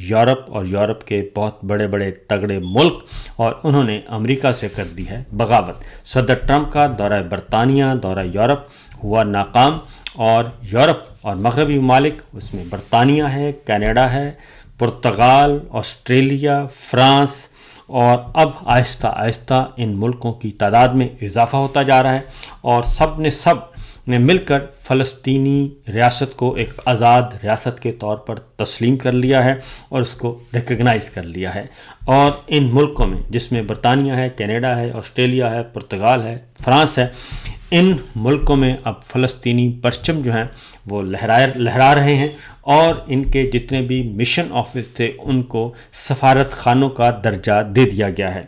Europe اور Europe کے بہت بڑے بڑے تگڑے ملک، اور انہوں نے امریکہ سے کر دی ہے بغاوت۔ صدر ٹرمپ کا دورہ برطانیہ، دورہ یورپ ہوا ناکام، اور یورپ اور مغربی ممالک، اس میں برطانیہ ہے، کینیڈا ہے، پرتگال، آسٹریلیا، فرانس، اور اب آہستہ آہستہ ان ملکوں کی تعداد میں اضافہ ہوتا جا رہا ہے، اور سب نے مل کر فلسطینی ریاست کو ایک آزاد ریاست کے طور پر تسلیم کر لیا ہے اور اس کو ریکگنائز کر لیا ہے۔ اور ان ملکوں میں، جس میں برطانیہ ہے، کینیڈا ہے، آسٹریلیا ہے، پرتگال ہے، فرانس ہے، ان ملکوں میں اب فلسطینی پرچم جو ہیں وہ لہرا رہے ہیں، اور ان کے جتنے بھی مشن آفس تھے ان کو سفارت خانوں کا درجہ دے دیا گیا ہے۔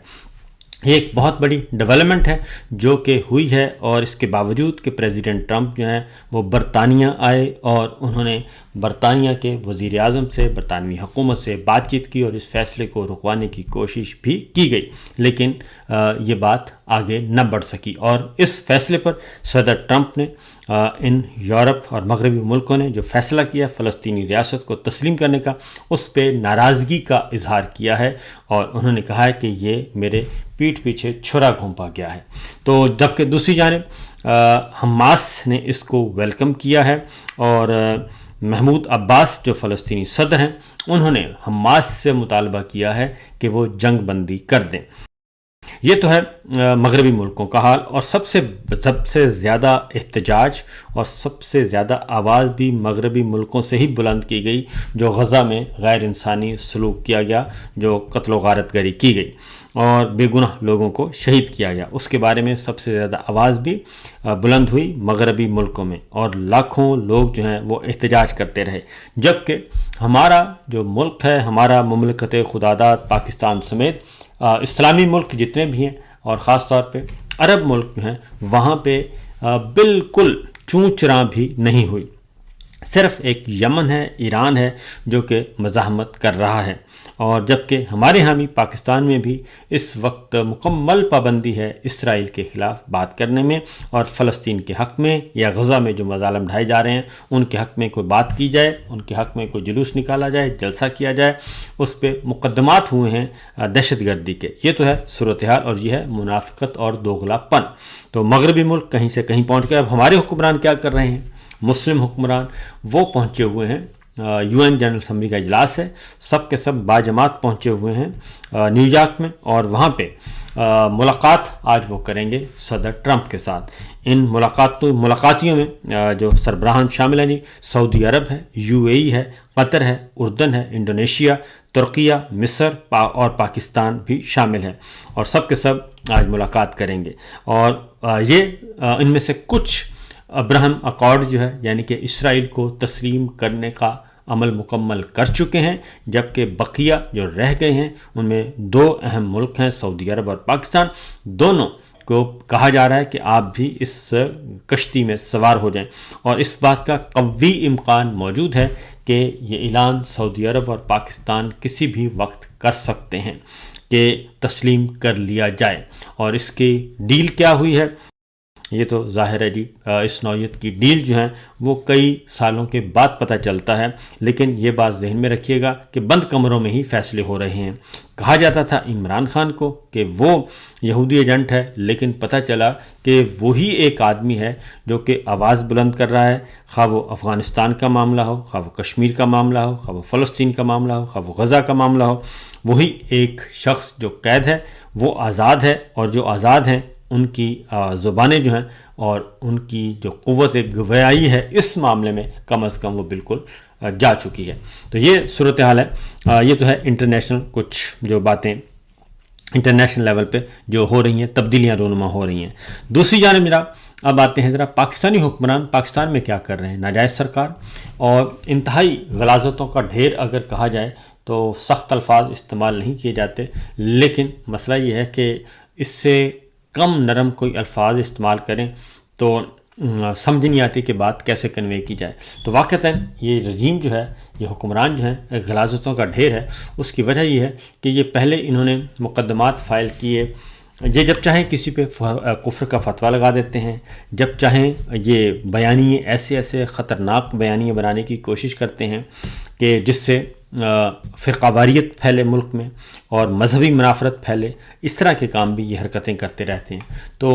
یہ ایک بہت بڑی ڈیولپمنٹ ہے جو کہ ہوئی ہے، اور اس کے باوجود کہ پریزیڈنٹ ٹرمپ جو ہیں وہ برطانیہ آئے اور انہوں نے برطانیہ کے وزیر اعظم سے، برطانوی حکومت سے بات چیت کی اور اس فیصلے کو رکوانے کی کوشش بھی کی گئی، لیکن یہ بات آگے نہ بڑھ سکی، اور اس فیصلے پر صدر ٹرمپ نے ان یورپ اور مغربی ملکوں نے جو فیصلہ کیا فلسطینی ریاست کو تسلیم کرنے کا، اس پہ ناراضگی کا اظہار کیا ہے، اور انہوں نے کہا ہے کہ یہ میرے پیٹھ پیچھے چھرا گھونپا گیا ہے۔ تو جبکہ دوسری جانب حماس نے اس کو ویلکم کیا ہے، اور محمود عباس جو فلسطینی صدر ہیں انہوں نے حماس سے مطالبہ کیا ہے کہ وہ جنگ بندی کر دیں۔ یہ تو ہے مغربی ملکوں کا حال، اور سب سے زیادہ احتجاج اور سب سے زیادہ آواز بھی مغربی ملکوں سے ہی بلند کی گئی، جو غزہ میں غیر انسانی سلوک کیا گیا، جو قتل و غارت گری کی گئی اور بے گناہ لوگوں کو شہید کیا گیا، اس کے بارے میں سب سے زیادہ آواز بھی بلند ہوئی مغربی ملکوں میں، اور لاکھوں لوگ جو ہیں وہ احتجاج کرتے رہے۔ جبکہ ہمارا جو ملک ہے، ہمارا مملکت خداداد پاکستان سمیت اسلامی ملک جتنے بھی ہیں، اور خاص طور پہ عرب ملک جو ہیں، وہاں پہ بالکل چوں چراں بھی نہیں ہوئی۔ صرف ایک یمن ہے، ایران ہے جو کہ مزاحمت کر رہا ہے، اور جبکہ ہمارے ہاں بھی پاکستان میں بھی اس وقت مکمل پابندی ہے اسرائیل کے خلاف بات کرنے میں، اور فلسطین کے حق میں یا غزہ میں جو مظالم ڈھائے جا رہے ہیں ان کے حق میں کوئی بات کی جائے، ان کے حق میں کوئی جلوس نکالا جائے، جلسہ کیا جائے، اس پہ مقدمات ہوئے ہیں دہشت گردی کے۔ یہ تو ہے صورتحال، اور یہ ہے منافقت اور دوغلا پن۔ تو مغربی ملک کہیں سے کہیں پہنچ گئے۔ اب ہمارے حکمران کیا کر رہے ہیں؟ مسلم حکمران وہ پہنچے ہوئے ہیں، UN جنرل اسمبلی کا اجلاس ہے، سب کے سب باجماعت پہنچے ہوئے ہیں نیو یارک میں، اور وہاں پہ ملاقات آج وہ کریں گے صدر ٹرمپ کے ساتھ۔ ان ملاقاتیوں میں جو سربراہان شامل ہیں، سعودی عرب ہے، UAE ہے، قطر ہے، اردن ہے، انڈونیشیا، ترکیہ، مصر اور پاکستان بھی شامل ہیں، اور سب کے سب آج ملاقات کریں گے۔ اور یہ ان میں سے کچھ ابراہم اکارڈ جو ہے، یعنی کہ اسرائیل کو تسلیم کرنے کا عمل مکمل کر چکے ہیں، جبکہ بقیہ جو رہ گئے ہیں ان میں دو اہم ملک ہیں، سعودی عرب اور پاکستان، دونوں کو کہا جا رہا ہے کہ آپ بھی اس کشتی میں سوار ہو جائیں، اور اس بات کا قوی امکان موجود ہے کہ یہ اعلان سعودی عرب اور پاکستان کسی بھی وقت کر سکتے ہیں کہ تسلیم کر لیا جائے۔ اور اس کی ڈیل کیا ہوئی ہے؟ یہ تو ظاہر ہے جی، اس نوعیت کی ڈیل جو ہیں وہ کئی سالوں کے بعد پتہ چلتا ہے، لیکن یہ بات ذہن میں رکھیے گا کہ بند کمروں میں ہی فیصلے ہو رہے ہیں۔ کہا جاتا تھا عمران خان کو کہ وہ یہودی ایجنٹ ہے، لیکن پتہ چلا کہ وہی ایک آدمی ہے جو کہ آواز بلند کر رہا ہے، خواہ وہ افغانستان کا معاملہ ہو، خواہ وہ کشمیر کا معاملہ ہو، خواہ وہ فلسطین کا معاملہ ہو، خواہ وہ غزہ کا معاملہ ہو، وہی ایک شخص جو قید ہے وہ آزاد ہے، اور جو آزاد ہیں ان کی زبانیں جو ہیں اور ان کی جو قوت گویائی ہے اس معاملے میں کم از کم وہ بالکل جا چکی ہے۔ تو یہ صورتحال ہے۔ یہ تو ہے انٹرنیشنل کچھ جو باتیں انٹرنیشنل لیول پہ جو ہو رہی ہیں، تبدیلیاں رونما ہو رہی ہیں۔ دوسری جانب میرا اب آتے ہیں ذرا پاکستانی حکمران پاکستان میں کیا کر رہے ہیں۔ ناجائز سرکار اور انتہائی غلاظتوں کا ڈھیر اگر کہا جائے تو سخت الفاظ استعمال نہیں کیے جاتے، لیکن مسئلہ یہ ہے کہ اس سے کم نرم کوئی الفاظ استعمال کریں تو سمجھ نہیں آتی کہ بات کیسے کنوے کی جائے۔ تو واقعتاً یہ رجیم جو ہے، یہ حکمران جو ہیں غلاظتوں کا ڈھیر ہے۔ اس کی وجہ یہ ہے کہ یہ پہلے انہوں نے مقدمات فائل کیے، یہ جب چاہیں کسی پہ کفر کا فتویٰ لگا دیتے ہیں، جب چاہیں یہ بیانیے ایسے خطرناک بیانیے بنانے کی کوشش کرتے ہیں کہ جس سے فرقہ واریت پھیلے ملک میں اور مذہبی منافرت پھیلے، اس طرح کے کام بھی یہ حرکتیں کرتے رہتے ہیں۔ تو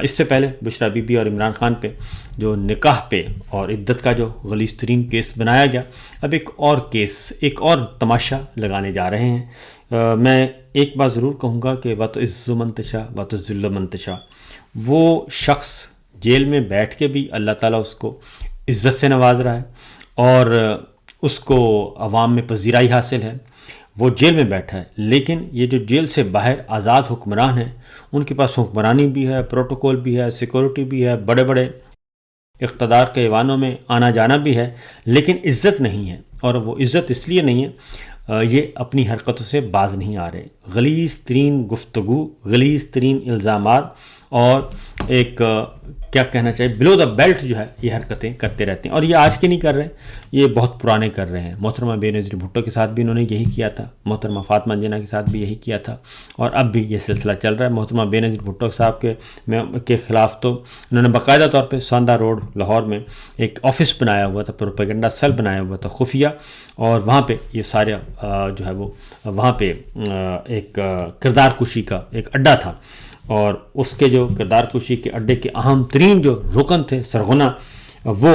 اس سے پہلے بشریٰ بی بی اور عمران خان پہ جو نکاح پہ اور عدت کا جو غلیظ ترین کیس بنایا گیا، اب ایک اور کیس، ایک اور تماشا لگانے جا رہے ہیں۔ میں ایک بات ضرور کہوں گا کہ وَتُعِزُّ مَن تَشَاءُ وَتُذِلُّ مَن تَشَاءُ، وہ شخص جیل میں بیٹھ کے بھی اللہ تعالیٰ اس کو عزت سے نواز رہا ہے اور اس کو عوام میں پذیرائی حاصل ہے، وہ جیل میں بیٹھا ہے، لیکن یہ جو جیل سے باہر آزاد حکمران ہیں، ان کے پاس حکمرانی بھی ہے، پروٹوکول بھی ہے، سیکورٹی بھی ہے، بڑے بڑے اقتدار کے ایوانوں میں آنا جانا بھی ہے، لیکن عزت نہیں ہے۔ اور وہ عزت اس لیے نہیں ہے، یہ اپنی حرکتوں سے باز نہیں آ رہے، غلیظ ترین گفتگو، غلیظ ترین الزامات اور ایک کیا کہنا چاہیے بلو دا بیلٹ جو ہے یہ حرکتیں کرتے رہتے ہیں۔ اور یہ آج کے نہیں کر رہے، یہ بہت پرانے کر رہے ہیں۔ محترمہ بے نظیر بھٹو کے ساتھ بھی انہوں نے یہی کیا تھا، محترمہ فاطمہ جناح کے ساتھ بھی یہی کیا تھا، اور اب بھی یہ سلسلہ چل رہا ہے۔ محترمہ بے نظیر بھٹو صاحب کے خلاف تو انہوں نے باقاعدہ طور پہ ساندہ روڈ لاہور میں ایک آفس بنایا ہوا تھا، پروپیگنڈا سیل بنایا ہوا تھا خفیہ، اور وہاں پہ یہ سارے جو ہے وہ وہاں پہ ایک کردار کشی کا ایک اڈہ تھا، اور اس کے جو کردار کشی کے اڈے کے اہم ترین جو رکن تھے سرغنہ، وہ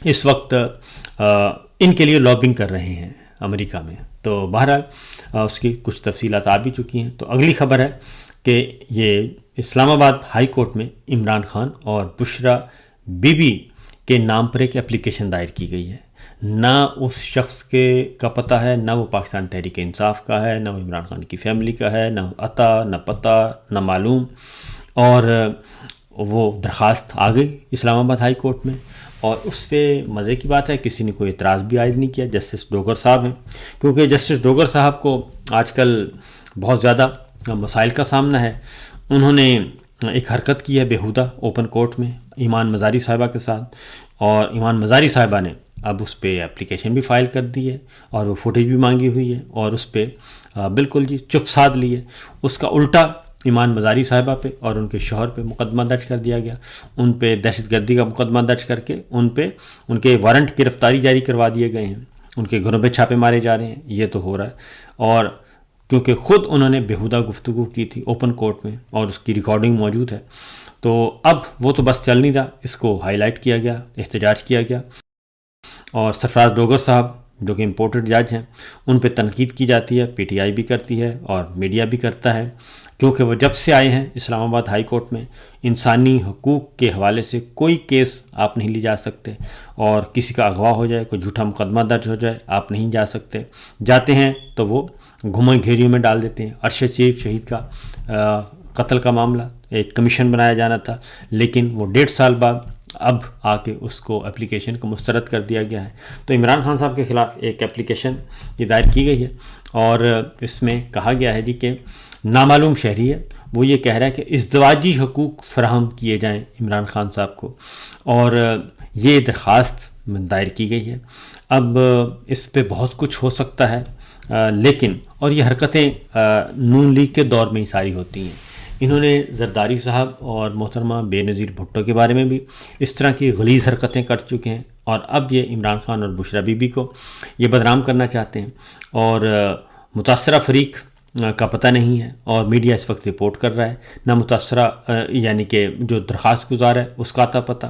اس وقت ان کے لیے لابنگ کر رہے ہیں امریکہ میں۔ تو بہرحال اس کی کچھ تفصیلات آ بھی چکی ہیں۔ تو اگلی خبر ہے کہ یہ اسلام آباد ہائی کورٹ میں عمران خان اور بشریٰ بی بی کے نام پر ایک اپلیکیشن دائر کی گئی ہے۔ نہ اس شخص کا پتہ ہے، نہ وہ پاکستان تحریک انصاف کا ہے، نہ وہ عمران خان کی فیملی کا ہے، نہ عطا، نہ پتہ، نہ معلوم، اور وہ درخواست آ گئی اسلام آباد ہائی کورٹ میں، اور اس پہ مزے کی بات ہے کسی نے کوئی اعتراض بھی عائد نہیں کیا۔ جسٹس ڈوگر صاحب ہیں، کیونکہ جسٹس ڈوگر صاحب کو آج کل بہت زیادہ مسائل کا سامنا ہے۔ انہوں نے ایک حرکت کی ہے بیہودہ اوپن کورٹ میں ایمان مزاری صاحبہ کے ساتھ، اور ایمان مزاری صاحبہ نے اب اس پہ اپلیکیشن بھی فائل کر دی ہے اور وہ فوٹیج بھی مانگی ہوئی ہے، اور اس پہ بالکل جی چپ سادھ لی ہے۔ اس کا الٹا ایمان مزاری صاحبہ پہ اور ان کے شوہر پہ مقدمہ درج کر دیا گیا، ان پہ دہشت گردی کا مقدمہ درج کر کے ان پہ ان کے وارنٹ گرفتاری جاری کروا دیے گئے ہیں، ان کے گھروں پہ چھاپے مارے جا رہے ہیں۔ یہ تو ہو رہا ہے، اور کیونکہ خود انہوں نے بیہودہ گفتگو کی تھی اوپن کورٹ میں اور اس کی ریکارڈنگ موجود ہے، تو اب وہ تو بس چل نہیں رہا، اس کو ہائی لائٹ کیا گیا، احتجاج کیا گیا، اور سرفراز ڈوگر صاحب جو کہ امپورٹڈ جج ہیں ان پہ تنقید کی جاتی ہے، پی ٹی آئی بھی کرتی ہے اور میڈیا بھی کرتا ہے، کیونکہ وہ جب سے آئے ہیں اسلام آباد ہائی کورٹ میں انسانی حقوق کے حوالے سے کوئی کیس آپ نہیں لی جا سکتے، اور کسی کا اغوا ہو جائے، کوئی جھوٹا مقدمہ درج ہو جائے آپ نہیں جا سکتے، جاتے ہیں تو وہ گھمن گھیریوں میں ڈال دیتے ہیں۔ ارشد شریف شہید کا قتل کا معاملہ ایک کمیشن بنایا جانا تھا، لیکن وہ 1.5 سال بعد اب آ کے اس کو اپلیکیشن کو مسترد کر دیا گیا ہے۔ تو عمران خان صاحب کے خلاف ایک اپلیکیشن یہ دائر کی گئی ہے، اور اس میں کہا گیا ہے جی کہ نامعلوم شہری ہے، وہ یہ کہہ رہا ہے کہ ازدواجی حقوق فراہم کیے جائیں عمران خان صاحب کو، اور یہ درخواست دائر کی گئی ہے۔ اب اس پہ بہت کچھ ہو سکتا ہے، لیکن اور یہ حرکتیں نون لیگ کے دور میں ہی ساری ہوتی ہیں۔ انہوں نے زرداری صاحب اور محترمہ بے نظیر بھٹو کے بارے میں بھی اس طرح کی غلیظ حرکتیں کر چکے ہیں، اور اب یہ عمران خان اور بشریٰ بی بی کو یہ بدنام کرنا چاہتے ہیں، اور متاثرہ فریق کا پتہ نہیں ہے، اور میڈیا اس وقت رپورٹ کر رہا ہے، نہ متاثرہ یعنی کہ جو درخواست گزار ہے اس کا آتا پتہ،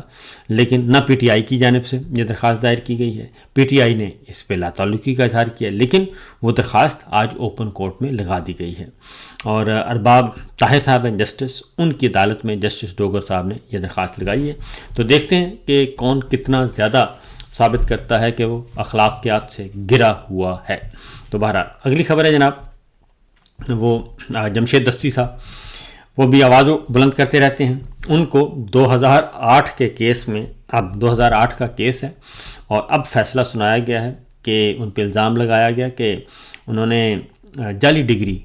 لیکن نہ پی ٹی آئی کی جانب سے یہ درخواست دائر کی گئی ہے۔ پی ٹی آئی نے اس پہ لا تعلقی کا اظہار کیا، لیکن وہ درخواست آج اوپن کورٹ میں لگا دی گئی ہے، اور ارباب طاہر صاحب ہیں جسٹس، ان کی عدالت میں جسٹس ڈوگر صاحب نے یہ درخواست لگائی ہے۔ تو دیکھتے ہیں کہ کون کتنا زیادہ ثابت کرتا ہے کہ وہ اخلاقیات سے گرا ہوا ہے۔ تو بہرحال اگلی خبر ہے جناب، وہ جمشید دستی صاحب، وہ بھی آواز بلند کرتے رہتے ہیں۔ ان کو 2008 کے کیس میں، اب 2008 کا کیس ہے، اور اب فیصلہ سنایا گیا ہے کہ ان پہ الزام لگایا گیا کہ انہوں نے جعلی ڈگری،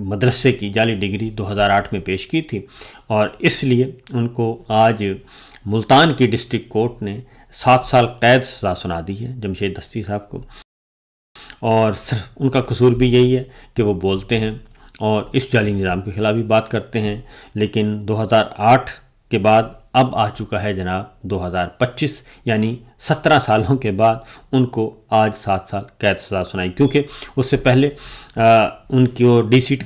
مدرسے کی جعلی ڈگری 2008 میں پیش کی تھی، اور اس لیے ان کو آج ملتان کی ڈسٹرکٹ کورٹ نے 7 سال قید سزا سنا دی ہے جمشید دستی صاحب کو، اور ان کا قصور بھی یہی ہے کہ وہ بولتے ہیں اور اس جعلی نظام کے خلاف بھی بات کرتے ہیں، لیکن 2008 کے بعد اب آ چکا ہے جناب 2025، یعنی 17 سالوں کے بعد ان کو آج 7 سال قید سزا سنائی، کیونکہ اس سے پہلے ان کو ڈی سیٹ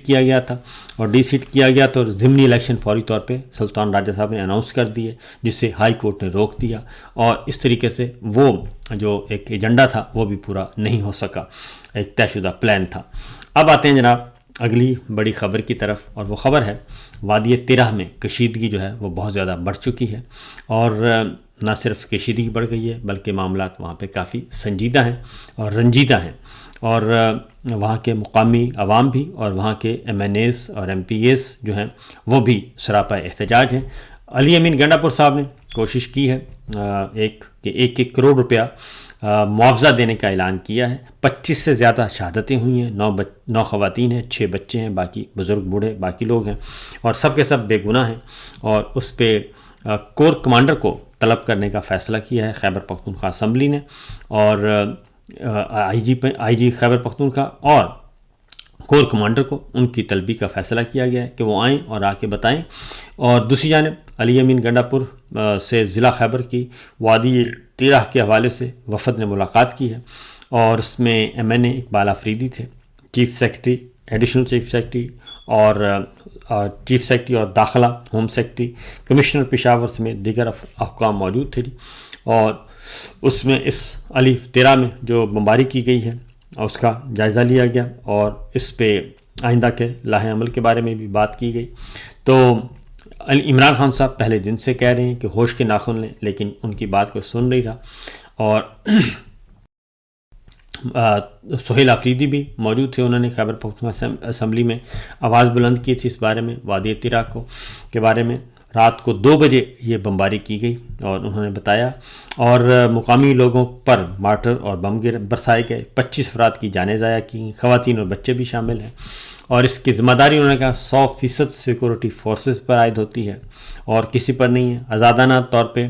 کیا گیا تھا، اور ڈی سیٹ کیا گیا تو ضمنی الیکشن فوری طور پہ سلطان راجہ صاحب نے اناؤنس کر دیے، جس سے ہائی کورٹ نے روک دیا، اور اس طریقے سے وہ جو ایک ایجنڈا تھا وہ بھی پورا نہیں ہو سکا، ایک طے شدہ پلان تھا۔ اب آتے ہیں جناب اگلی بڑی خبر کی طرف، اور وہ خبر ہے وادی تیرہ میں کشیدگی جو ہے وہ بہت زیادہ بڑھ چکی ہے، اور نہ صرف کشیدگی بڑھ گئی ہے بلکہ معاملات وہاں پہ کافی سنجیدہ ہیں اور رنجیدہ ہیں، اور وہاں کے مقامی عوام بھی اور وہاں کے ایم این ایز اور ایم پی ایز جو ہیں وہ بھی سراپا احتجاج ہیں۔ علی امین گنڈا پور صاحب نے کوشش کی ہے ایک کروڑ روپیہ معاوضہ دینے کا اعلان کیا ہے۔ 25 سے زیادہ شہادتیں ہوئی ہیں، 9 خواتین ہیں، 6 بچے ہیں، باقی بزرگ بوڑھے باقی لوگ ہیں، اور سب کے سب بے گناہ ہیں، اور اس پہ کور کمانڈر کو طلب کرنے کا فیصلہ کیا ہے خیبر پختونخوا اسمبلی نے، اور آئی جی خیبر پختونخوا اور کور کمانڈر کو ان کی طلبی کا فیصلہ کیا گیا ہے کہ وہ آئیں اور آ کے بتائیں۔ اور دوسری جانب علی امین گنڈا پور سے ضلع خیبر کی وادی تیرہ کے حوالے سے وفد نے ملاقات کی ہے، اور اس میں ایم این اے اقبال آفریدی تھے، chief secretary, additional chief secretary اور چیف سیکرٹری اور داخلہ، ہوم سیکرٹری، کمشنر پشاور سمیت دیگر حکام موجود تھے، اور اس میں اس علی تیرہ میں جو بمباری کی گئی ہے اس کا جائزہ لیا گیا، اور اس پہ آئندہ کے لاہ عمل کے بارے میں بھی بات کی گئی۔ تو عمران خان صاحب پہلے دن سے کہہ رہے ہیں کہ ہوش کے ناخن لیں، لیکن ان کی بات کو سن نہیں رہا، اور سہیل آفریدی بھی موجود تھے، انہوں نے خیبر پختونخوا اسمبلی میں آواز بلند کی تھی اس بارے میں، وادی تیرہ کے بارے میں۔ رات کو 2 بجے یہ بمباری کی گئی، اور انہوں نے بتایا، اور مقامی لوگوں پر مارٹر اور بم برسائے گئے، 25 افراد کی جانیں ضائع کی، خواتین اور بچے بھی شامل ہیں، اور اس کی ذمہ داری انہوں نے کہا 100% سیکورٹی فورسز پر عائد ہوتی ہے اور کسی پر نہیں ہے۔ آزادانہ طور پہ